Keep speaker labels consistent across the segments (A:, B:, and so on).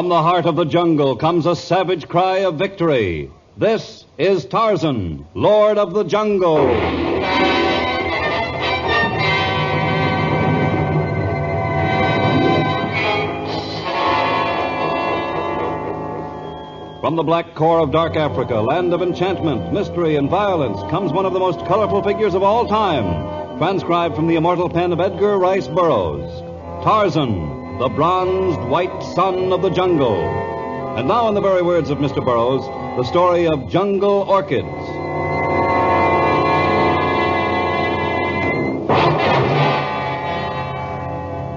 A: From the heart of the jungle comes a savage cry of victory. This is Tarzan, Lord of the Jungle. From the black core of dark Africa, land of enchantment, mystery, and violence, comes one of the most colorful figures of all time, transcribed from the immortal pen of Edgar Rice Burroughs. Tarzan, the bronzed white son of the jungle. And now, in the very words of Mr. Burroughs, the story of Jungle Orchids.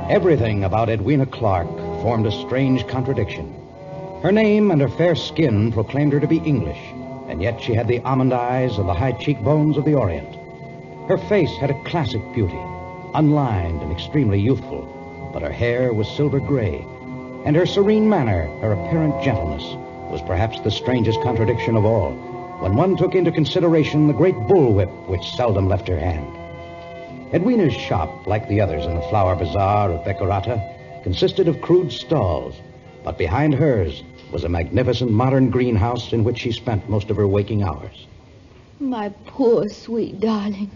B: Everything about Edwina Clarke formed a strange contradiction. Her name and her fair skin proclaimed her to be English, and yet she had the almond eyes and the high cheekbones of the Orient. Her face had a classic beauty, unlined and extremely youthful, but her hair was silver gray, and her serene manner, her apparent gentleness, was perhaps the strangest contradiction of all, when one took into consideration the great bullwhip which seldom left her hand. Edwina's shop, like the others in the flower bazaar of Beccarata, consisted of crude stalls, but behind hers was a magnificent modern greenhouse in which she spent most of her waking hours.
C: My poor, sweet darling.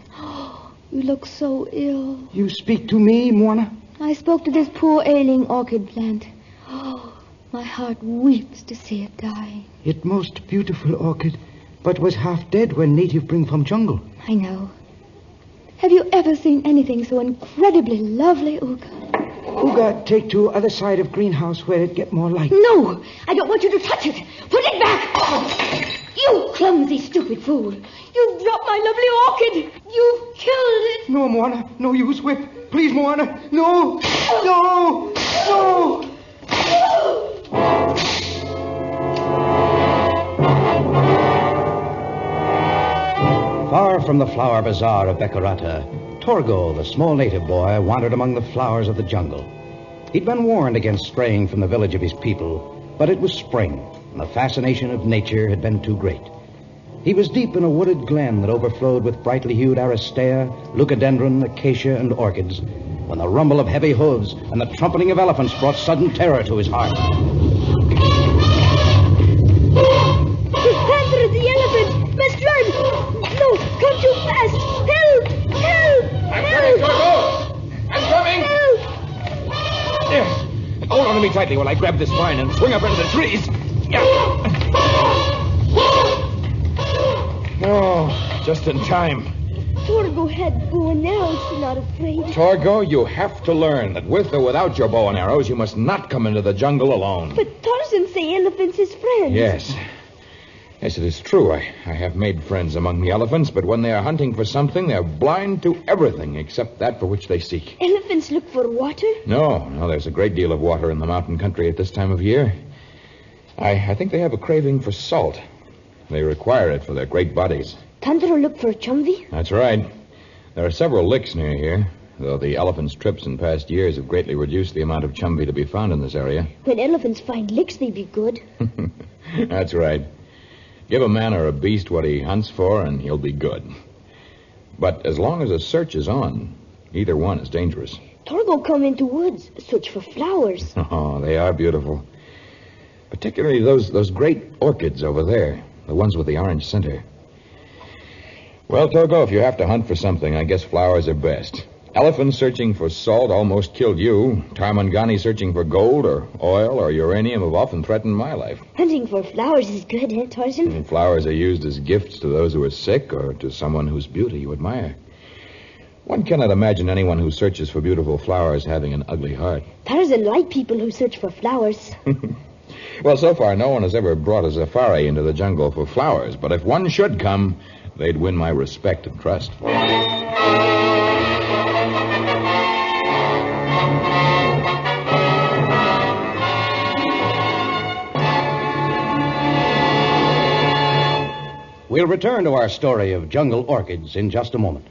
C: You look so ill.
D: You speak to me, Moana?
C: I spoke to this poor ailing orchid plant. Oh, my heart weeps to see it die.
D: It most beautiful orchid, but was half dead when native bring from jungle.
C: I know. Have you ever seen anything so incredibly lovely, Uga?
D: Uga, take to other side of greenhouse where it get more light.
C: No, I don't want you to touch it. Put it back. You clumsy, stupid fool. You dropped my lovely orchid. You killed it.
D: No, Moana. No use whip. Please, Moana. No. No. No.
B: Far from the flower bazaar of Beccarata, Torgo, the small native boy, wandered among the flowers of the jungle. He'd been warned against straying from the village of his people, but it was spring, and the fascination of nature had been too great. He was deep in a wooded glen that overflowed with brightly hued aristea, leucadendron, acacia, and orchids, when the rumble of heavy hooves and the trumpeting of elephants brought sudden terror to his heart.
C: His panther is the elephant. Must run. No, come too fast. Help! Help!
E: I'm coming, Torgo! I'm coming!
C: Help!
E: There. Hold on to me tightly while I grab this vine and swing up into the trees. Yeah. Oh, just in time.
C: Torgo had bow and arrows, not afraid.
E: Torgo, you have to learn that with or without your bow and arrows, you must not come into the jungle alone.
C: But Tarzan say elephants his friends.
E: Yes. Yes, it is true. I have made friends among the elephants, but when they are hunting for something, they are blind to everything except that for which they seek.
C: Elephants look for water?
E: No, there's a great deal of water in the mountain country at this time of year. I think they have a craving for salt. They require it for their great bodies.
C: Tundra look for chumvi?
E: That's right. There are several licks near here, though the elephants' trips in past years have greatly reduced the amount of chumvi to be found in this area.
C: When elephants find licks, they be good.
E: That's right. Give a man or a beast what he hunts for, and he'll be good. But as long as a search is on, either one is dangerous.
C: Torgo come into woods, search for flowers.
E: Oh, they are beautiful. Particularly those great orchids over there, the ones with the orange center. Well, Torgo, if you have to hunt for something, I guess flowers are best. Elephants searching for salt almost killed you. Tarmangani searching for gold or oil or uranium have often threatened my life.
C: Hunting for flowers is good, eh, Tarzan?
E: And flowers are used as gifts to those who are sick or to someone whose beauty you admire. One cannot imagine anyone who searches for beautiful flowers having an ugly heart.
C: Tarzan like people who search for flowers.
E: Well, so far, no one has ever brought a safari into the jungle for flowers, but if one should come, they'd win my respect and trust.
B: We'll return to our story of jungle orchids in just a moment.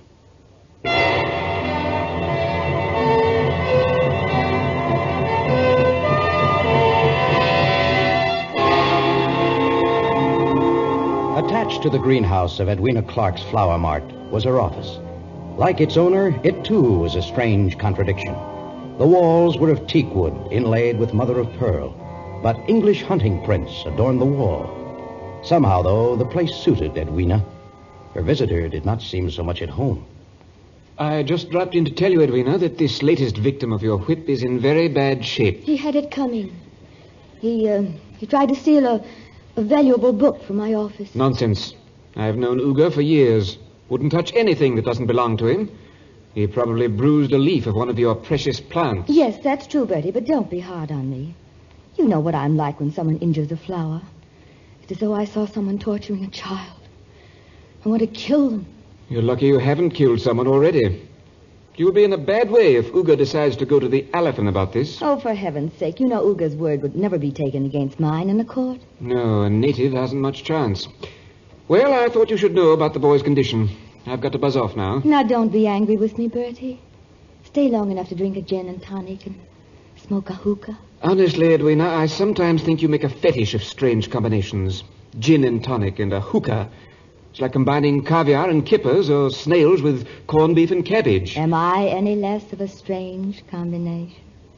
B: Attached to the greenhouse of Edwina Clarke's flower mart was her office. Like its owner, it too was a strange contradiction. The walls were of teak wood inlaid with mother of pearl. but English hunting prints adorned the wall. Somehow, though, the place suited Edwina. Her visitor did not seem so much at home.
F: I just dropped in to tell you, Edwina, that this latest victim of your whip is in very bad shape.
C: He had it coming. He tried to steal a valuable book from my office.
F: Nonsense. I've known Uga for years. Wouldn't touch anything that doesn't belong to him. He probably bruised a leaf of one of your precious plants.
C: Yes, that's true, Bertie, but don't be hard on me. You know what I'm like when someone injures a flower. It's as though I saw someone torturing a child. I want to kill them.
F: You're lucky you haven't killed someone already. You'll be in a bad way if Uga decides to go to the elephant about this.
C: Oh, for heaven's sake, you know Uga's word would never be taken against mine in a court.
F: No, a native hasn't much chance. Well, I thought you should know about the boy's condition. I've got to buzz off now.
C: Now, don't be angry with me, Bertie. Stay long enough to drink a gin and tonic and smoke a hookah.
F: Honestly, Edwina, I sometimes think you make a fetish of strange combinations. Gin and tonic and a hookah. It's like combining caviar and kippers or snails with corned beef and cabbage.
C: Am I any less of a strange combination?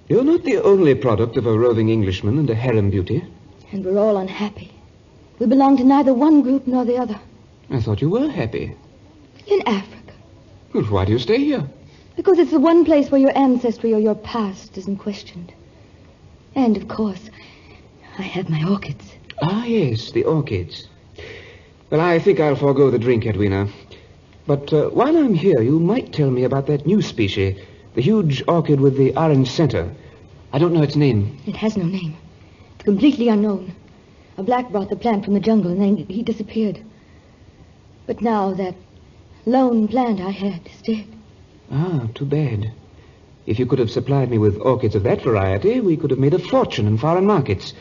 F: You're not the only product of a roving Englishman and a harem beauty.
C: And we're all unhappy. We belong to neither one group nor the other.
F: I thought you were happy.
C: In Africa.
F: Well, why do you stay here?
C: Because it's the one place where your ancestry or your past isn't questioned. And, of course, I have my orchids.
F: Ah, yes, the orchids. Well, I think I'll forego the drink, Edwina. But while I'm here, you might tell me about that new species, the huge orchid with the orange center. I don't know its name.
C: It has no name. It's completely unknown. A black brought the plant from the jungle, and then he disappeared. But now that lone plant I had is dead.
F: Ah, too bad. If you could have supplied me with orchids of that variety, we could have made a fortune in foreign markets.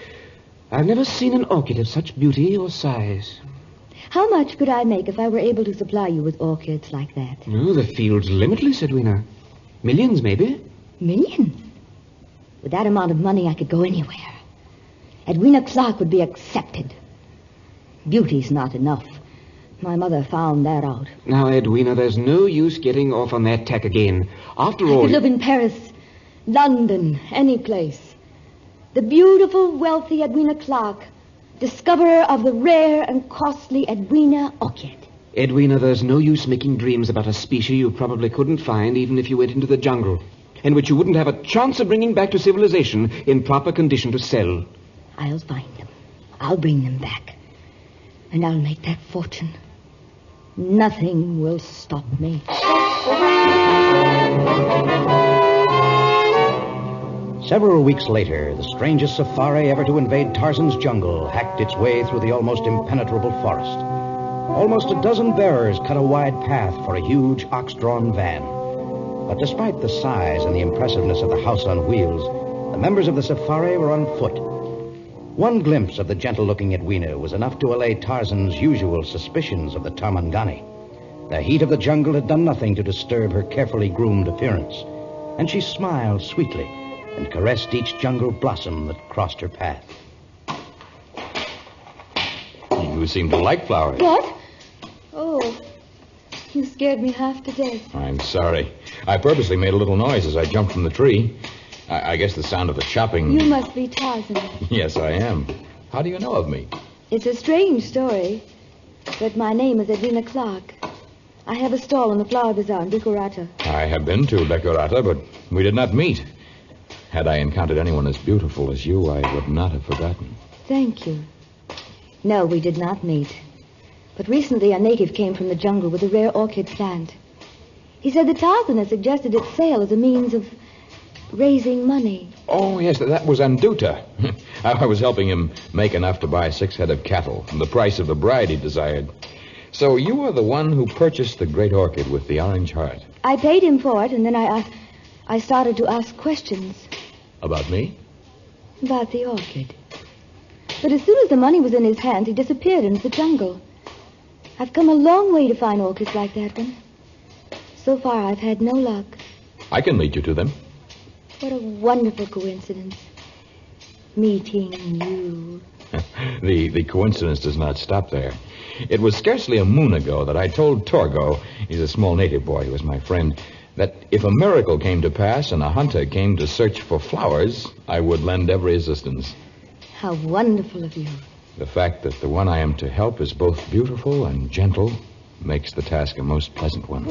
F: I've never seen an orchid of such beauty or size.
C: How much could I make if I were able to supply you with orchids like that?
F: Oh, the field's limitless, Edwina. Millions, maybe.
C: Millions? With that amount of money, I could go anywhere. Edwina Clarke would be accepted. Beauty's not enough. My mother found that out.
F: Now, Edwina, there's no use getting off on that tack again. After all...
C: I could live in Paris, London, any place. The beautiful, wealthy Edwina Clarke, discoverer of the rare and costly Edwina orchid.
F: Edwina, there's no use making dreams about a species you probably couldn't find even if you went into the jungle, and which you wouldn't have a chance of bringing back to civilization in proper condition to sell.
C: I'll find them. I'll bring them back. And I'll make that fortune. Nothing will stop me.
B: Several weeks later, the strangest safari ever to invade Tarzan's jungle hacked its way through the almost impenetrable forest. Almost a dozen bearers cut a wide path for a huge ox-drawn van. But despite the size and the impressiveness of the house on wheels, the members of the safari were on foot. One glimpse of the gentle-looking Edwina was enough to allay Tarzan's usual suspicions of the Tarmangani. The heat of the jungle had done nothing to disturb her carefully groomed appearance, and she smiled sweetly and caressed each jungle blossom that crossed her path.
E: You seem to like flowers.
C: What? Oh, you scared me half to death.
E: I'm sorry. I purposely made a little noise as I jumped from the tree. I guess the sound of the chopping...
C: You must be Tarzan.
E: Yes, I am. How do you know of me?
C: It's a strange story, but my name is Edwina Clarke. I have a stall in the flower bazaar in Decorata.
E: I have been to Decorata, but we did not meet. Had I encountered anyone as beautiful as you, I would not have forgotten.
C: Thank you. No, we did not meet. But recently a native came from the jungle with a rare orchid plant. He said that Tarzan had suggested its sale as a means of raising money.
E: Oh, yes, that was Anduta. I was helping him make enough to buy 6 head of cattle and the price of the bride he desired. So you are the one who purchased the great orchid with the orange heart.
C: I paid him for it, and then I started to ask questions.
E: About me?
C: About the orchid. But as soon as the money was in his hands, he disappeared into the jungle. I've come a long way to find orchids like that one. So far, I've had no luck.
E: I can lead you to them.
C: What a wonderful coincidence. Meeting you.
E: The coincidence does not stop there. It was scarcely a moon ago that I told Torgo, he's a small native boy who was my friend, that if a miracle came to pass and a hunter came to search for flowers, I would lend every assistance.
C: How wonderful of you.
E: The fact that the one I am to help is both beautiful and gentle makes the task a most pleasant one.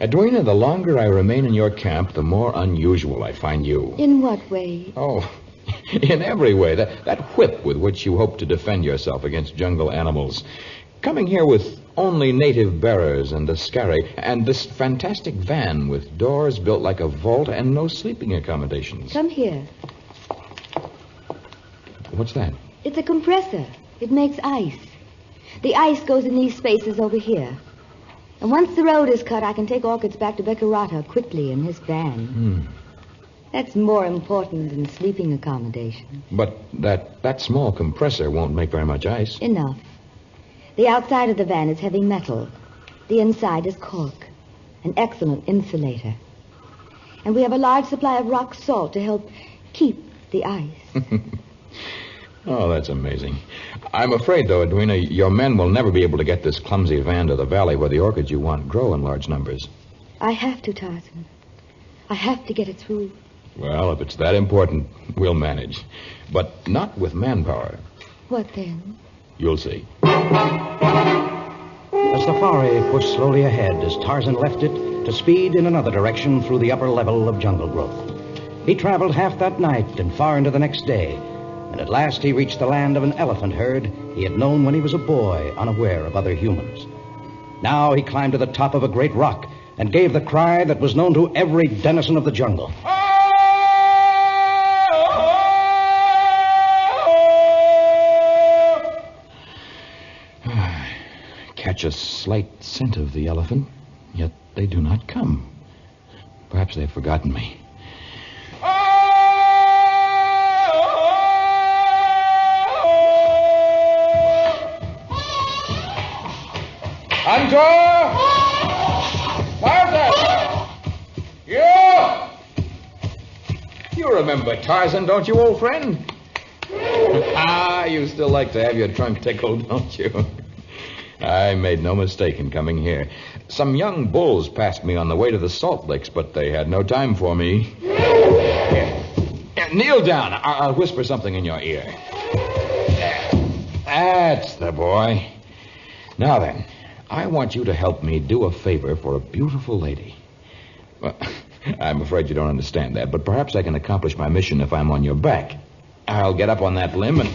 E: Edwina, the longer I remain in your camp, the more unusual I find you.
C: In what way?
E: Oh, in every way. That whip with which you hope to defend yourself against jungle animals. Coming here with only native bearers and a scarry, and this fantastic van with doors built like a vault and no sleeping accommodations.
C: Come here.
E: What's that?
C: It's a compressor. It makes ice. The ice goes in these spaces over here. And once the road is cut, I can take Orchids back to Beccarata quickly in this van. That's more important than sleeping accommodation.
E: But that small compressor won't make very much ice.
C: Enough. The outside of the van is heavy metal. The inside is cork, an excellent insulator. And we have a large supply of rock salt to help keep the ice.
E: Oh, that's amazing. I'm afraid, though, Edwina, your men will never be able to get this clumsy van to the valley where the orchids you want grow in large numbers.
C: I have to, Tarzan. I have to get it through.
E: Well, if it's that important, we'll manage. But not with manpower.
C: What then?
E: You'll see.
B: The safari pushed slowly ahead as Tarzan left it to speed in another direction through the upper level of jungle growth. He traveled half that night and far into the next day, and at last he reached the land of an elephant herd he had known when he was a boy, unaware of other humans. Now he climbed to the top of a great rock and gave the cry that was known to every denizen of the jungle.
E: Catch a slight scent of the elephant, yet they do not come. Perhaps they've forgotten me. Hunter! Tarzan! You remember Tarzan, don't you, old friend? You still like to have your trunk tickled, don't you? I made no mistake in coming here. Some young bulls passed me on the way to the salt licks, but they had no time for me. Here. Kneel down. I'll whisper something in your ear. That's the boy. Now then, I want you to help me do a favor for a beautiful lady. Well, I'm afraid you don't understand that, but perhaps I can accomplish my mission if I'm on your back. I'll get up on that limb and...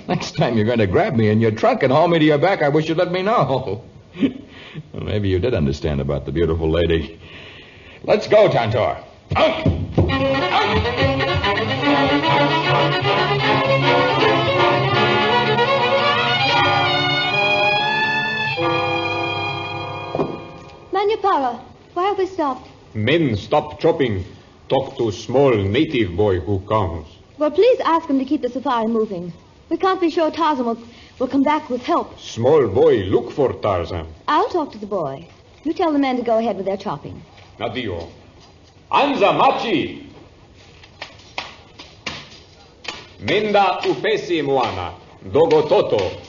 E: Next time you're going to grab me in your trunk and haul me to your back, I wish you'd let me know. Well, maybe you did understand about the beautiful lady. Let's go, Tantor. Out!
C: Manupara, why have we stopped?
G: Men stop chopping. Talk to small native boy who comes.
C: Well, please ask him to keep the safari moving. We can't be sure Tarzan will come back with help.
G: Small boy look for Tarzan.
C: I'll talk to the boy. You tell the men to go ahead with their chopping.
G: Nadio. Anza machi. Menda upesi moana. Dogo toto.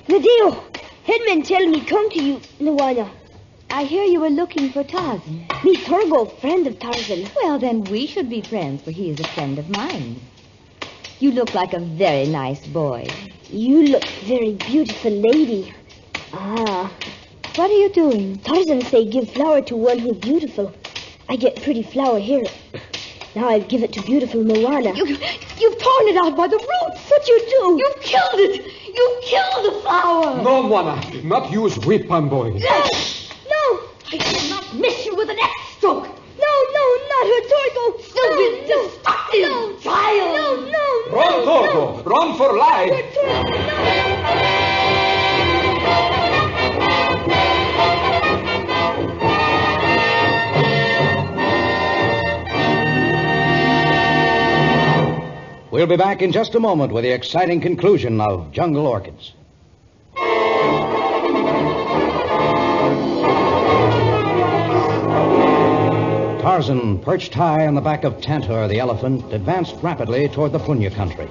H: Nadio, headmen tell me come to you, Nawana.
C: I hear you were looking for Tarzan.
H: Me Torgo, friend of Tarzan.
C: Well, then we should be friends, for he is a friend of mine. You look like a very nice boy.
H: You look very beautiful lady. Ah.
C: What are you doing?
H: Tarzan say give flower to one who beautiful. I get pretty flower here. Now I'll give it to beautiful Moana.
C: You've torn it out by the roots. What you do? You've killed it. You've killed the flower.
G: No, Moana. Not use whip on boy.
C: No. I shall not miss you with an axe stroke. No, not her, Torgo. Stupid, destructive child. No.
G: Run, Torgo. Run for life.
B: We'll be back in just a moment with the exciting conclusion of Jungle Orchids. Tarzan, perched high on the back of Tantor, the elephant, advanced rapidly toward the Punya country.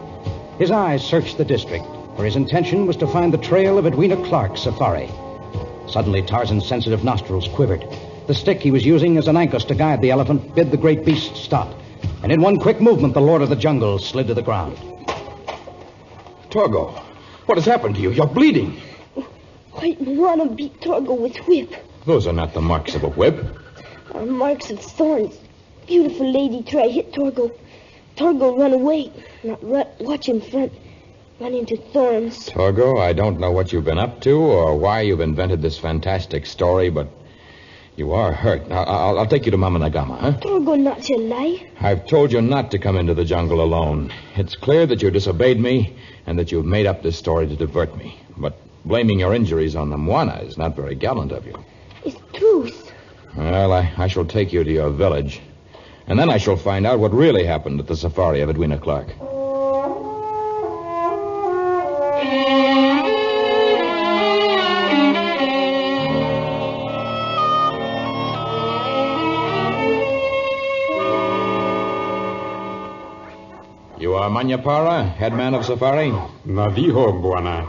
B: His eyes searched the district, for his intention was to find the trail of Edwina Clarke's safari. Suddenly, Tarzan's sensitive nostrils quivered. The stick he was using as an ankus to guide the elephant bid the great beast stop. And in one quick movement, the Lord of the Jungle slid to the ground.
E: Torgo, what has happened to you? You're bleeding.
H: White Moana beat Torgo with whip.
E: Those are not the marks of a whip.
H: Are marks of thorns. Beautiful lady try hit Torgo. Torgo run away. Not watch in front. Run into thorns.
E: Torgo, I don't know what you've been up to or why you've invented this fantastic story, but you are hurt. I'll take you to Mama Nagama, huh?
H: Torgo not tell lie.
E: I've told you not to come into the jungle alone. It's clear that you disobeyed me and that you've made up this story to divert me. But blaming your injuries on the Moana is not very gallant of you.
H: It's truth.
E: Well, I shall take you to your village. And then I shall find out what really happened at the safari of Edwina Clarke. You are Manyapara, headman of safari?
G: Naviho, Buana.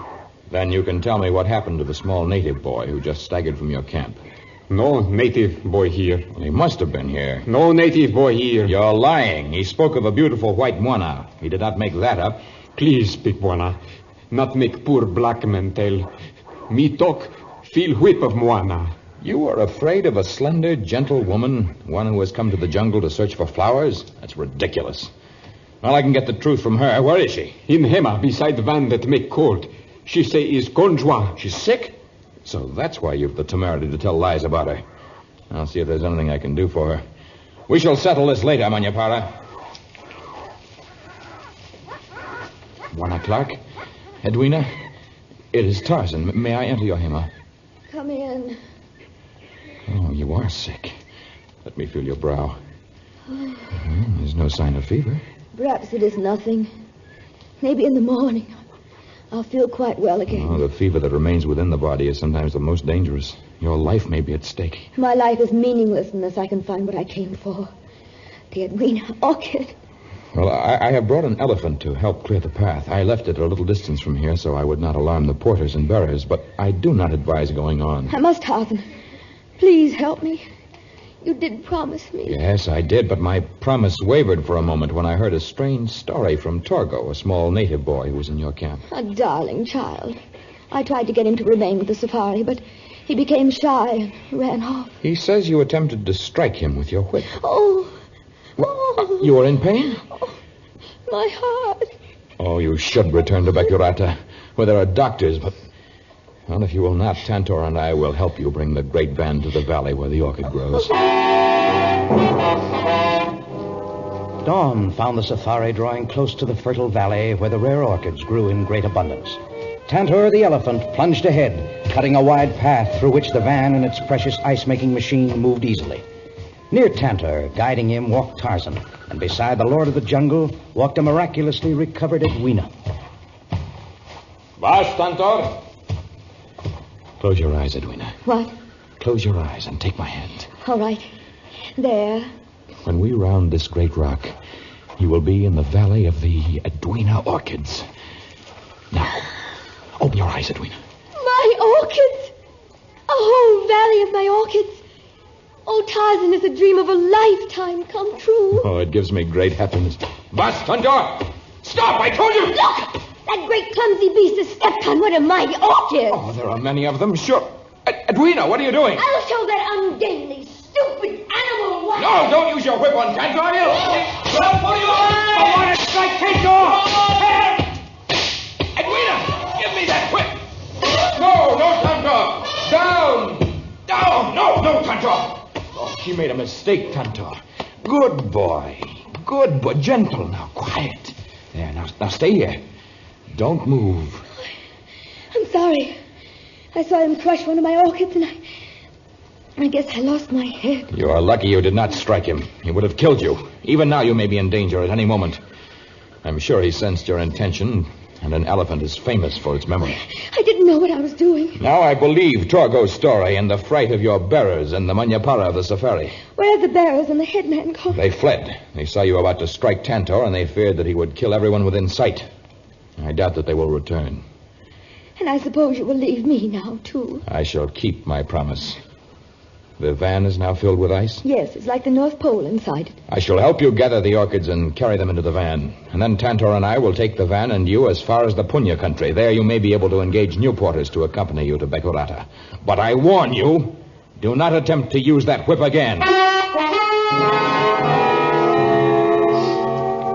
E: Then you can tell me what happened to the small native boy who just staggered from your camp.
G: No native boy here.
E: Well, he must have been here.
G: No native boy here.
E: You're lying. He spoke of a beautiful white Moana. He did not make that up.
G: Please speak, Buana. Not make poor black man tell. Me talk, feel whip of Moana.
E: You are afraid of a slender, gentle woman, one who has come to the jungle to search for flowers? That's ridiculous. Well, I can get the truth from her. Where is she?
G: In Hema, beside the van that make cold. She say is conjoint.
E: She's sick? So that's why you've the temerity to tell lies about her. I'll see if there's anything I can do for her. We shall settle this later, Manyapara. Buana Clarke? Edwina? It is Tarzan. May I enter your Hema?
C: Come in.
E: Oh, you are sick. Let me feel your brow. There's no sign of fever.
C: Perhaps it is nothing. Maybe in the morning I'll feel quite well again.
E: Oh, the fever that remains within the body is sometimes the most dangerous. Your life may be at stake.
C: My life is meaningless unless I can find what I came for. The Edwina Orchid.
E: Well, I have brought an elephant to help clear the path. I left it at a little distance from here so I would not alarm the porters and bearers, but I do not advise going on.
C: I must, Tarzan. Please help me. You did promise me.
E: Yes, I did, but my promise wavered for a moment when I heard a strange story from Torgo, a small native boy who was in your camp.
C: A darling child. I tried to get him to remain with the safari, but he became shy and ran off.
E: He says you attempted to strike him with your whip.
C: Oh.
E: You were in pain?
C: Oh, my heart.
E: Oh, you should return to Bekurata, where there are doctors, but... Well, if you will not, Tantor and I will help you bring the great van to the valley where the orchid grows.
B: Dawn found the safari drawing close to the fertile valley where the rare orchids grew in great abundance. Tantor, the elephant, plunged ahead, cutting a wide path through which the van and its precious ice-making machine moved easily. Near Tantor, guiding him, walked Tarzan, and beside the Lord of the Jungle walked a miraculously recovered Edwina.
E: Vas, Tantor! Close your eyes, Edwina.
C: What?
E: Close your eyes and take my hand.
C: All right. There.
E: When we round this great rock, you will be in the valley of the Edwina Orchids. Now, open your eyes, Edwina.
C: My orchids! A whole valley of my orchids. Oh, Tarzan, it's a dream of a lifetime come true.
E: Oh, it gives me great happiness. Vas, Tantor! Stop, I told you!
C: Look! That great clumsy beast has stepped on one of my orchids.
E: Oh, there are many of them, sure. Edwina, what are you doing?
C: I'll show that ungainly, stupid animal what...
E: No, don't use your whip on Tantor. What are you doing? I want to strike Tantor! Edwina, give me that whip! No, Tantor! Down! No, Tantor! Oh, she made a mistake, Tantor. Good boy. Gentle. Now, quiet. There, now stay here. Don't move.
C: I'm sorry. I saw him crush one of my orchids, and I guess I lost my head.
E: You are lucky you did not strike him. He would have killed you. Even now you may be in danger at any moment. I'm sure he sensed your intention, and an elephant is famous for its memory.
C: I didn't know what I was doing.
E: Now I believe Torgo's story and the fright of your bearers and the Manyapara of the safari.
C: Where are the bearers and the headman gone?
E: They fled. They saw you about to strike Tantor, and they feared that he would kill everyone within sight. I doubt that they will return.
C: And I suppose you will leave me now, too.
E: I shall keep my promise. The van is now filled with ice?
C: Yes, it's like the North Pole inside it.
E: I shall help you gather the orchids and carry them into the van. And then Tantor and I will take the van and you as far as the Punya country. There you may be able to engage new porters to accompany you to Bekurata. But I warn you, do not attempt to use that whip again.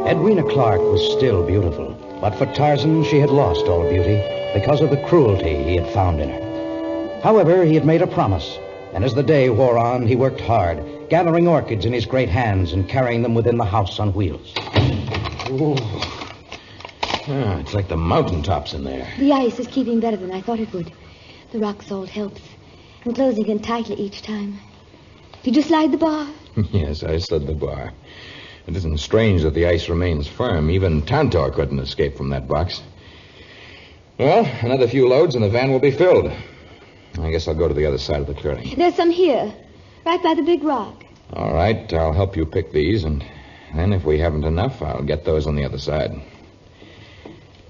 B: Edwina Clarke was still beautiful, but for Tarzan she had lost all beauty because of the cruelty he had found in her. However, he had made a promise, and as the day wore on, he worked hard, gathering orchids in his great hands and carrying them within the house on wheels.
E: It's like the mountaintops in there.
C: The ice is keeping better than I thought it would. The rock salt helps, and closing it tightly each time. Did you slide the bar?
E: Yes, I slid the bar. It isn't strange that the ice remains firm. Even Tantor couldn't escape from that box. Well, another few loads and the van will be filled. I guess I'll go to the other side of the clearing.
C: There's some here, right by the big rock.
E: All right, I'll help you pick these, and then if we haven't enough, I'll get those on the other side.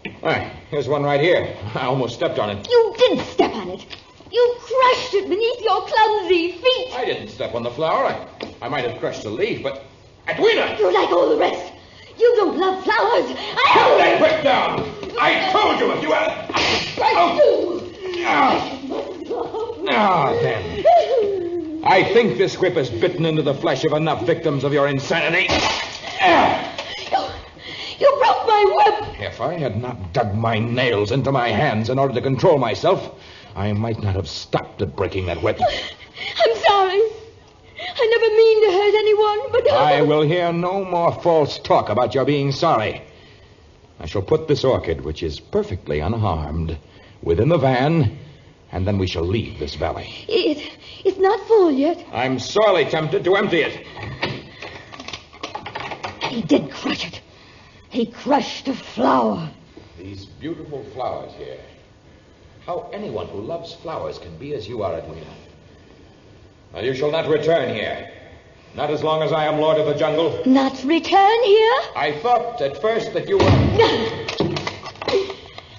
E: All right, here's one right here. I almost stepped on it.
C: You did step on it. You crushed it beneath your clumsy feet.
E: I didn't step on the flower. I might have crushed a leaf, but... Edwina!
C: You're like all the rest. You don't love flowers.
E: Put that whip down! I told you if you had... Then. I think this whip has bitten into the flesh of enough victims of your insanity.
C: You broke my whip.
E: If I had not dug my nails into my hands in order to control myself, I might not have stopped at breaking that whip.
C: I'm sorry. I never mean to hurt anyone, but...
E: I will hear no more false talk about your being sorry. I shall put this orchid, which is perfectly unharmed, within the van, and then we shall leave this valley.
C: It's not full yet.
E: I'm sorely tempted to empty it.
C: He did crush it. He crushed a flower.
E: These beautiful flowers here. How anyone who loves flowers can be as you are, Edwina. Well, you shall not return here. Not as long as I am Lord of the Jungle.
C: Not return here?
E: I thought at first that you were...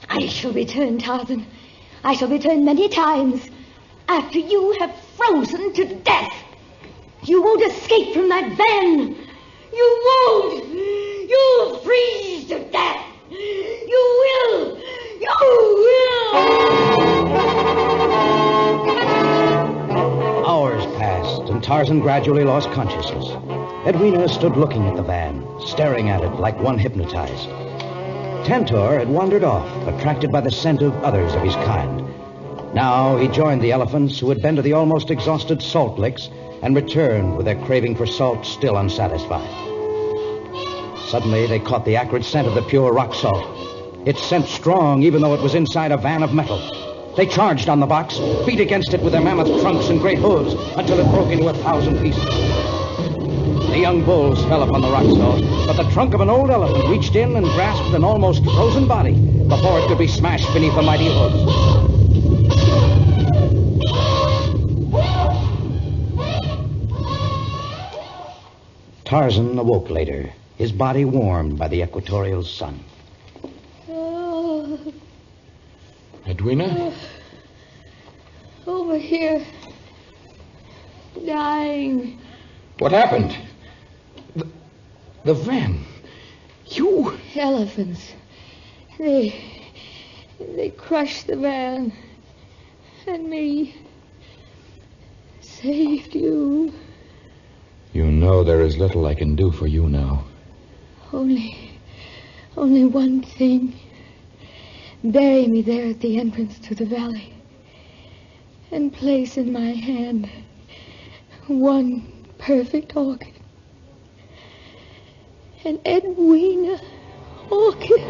C: I shall return, Tarzan. I shall return many times. After you have frozen to death. You won't escape from that van. You won't. You'll freeze to death. You will. You will.
B: Hours passed, and Tarzan gradually lost consciousness. Edwina stood looking at the van, staring at it like one hypnotized. Tantor had wandered off, attracted by the scent of others of his kind. Now he joined the elephants who had been to the almost exhausted salt licks and returned with their craving for salt still unsatisfied. Suddenly they caught the acrid scent of the pure rock salt. Its scent strong even though it was inside a van of metal. They charged on the box, beat against it with their mammoth trunks and great hooves until it broke into 1,000 pieces. The young bulls fell upon the rock salt, but the trunk of an old elephant reached in and grasped an almost frozen body before it could be smashed beneath the mighty hooves. Tarzan awoke later, his body warmed by the equatorial sun.
E: Edwina?
C: Over here. Dying.
E: What happened? The van. You...
C: Elephants. They crushed the van. And me. Saved you.
E: You know there is little I can do for you now.
C: Only one thing. Bury me there at the entrance to the valley. And place in my hand one perfect orchid. An Edwina orchid.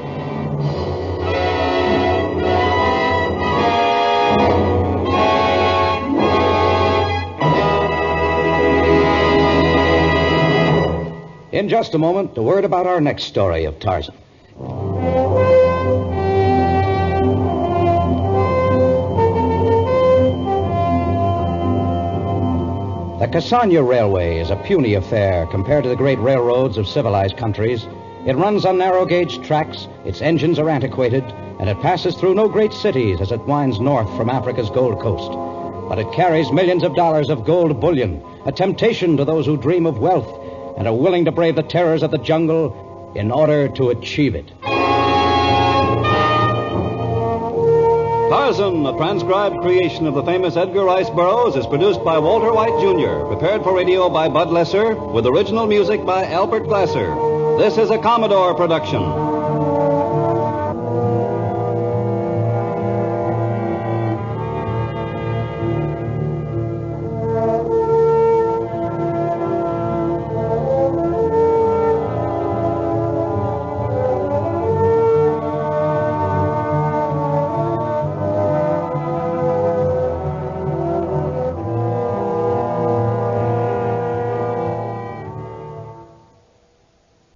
B: In just a moment, a word about our next story of Tarzan. The Cassania Railway is a puny affair compared to the great railroads of civilized countries. It runs on narrow-gauge tracks, its engines are antiquated, and it passes through no great cities as it winds north from Africa's Gold Coast. But it carries millions of dollars of gold bullion, a temptation to those who dream of wealth and are willing to brave the terrors of the jungle in order to achieve it.
A: Tarzan, a transcribed creation of the famous Edgar Rice Burroughs, is produced by Walter White, Jr., prepared for radio by Bud Lesser, with original music by Albert Glasser. This is a Commodore production.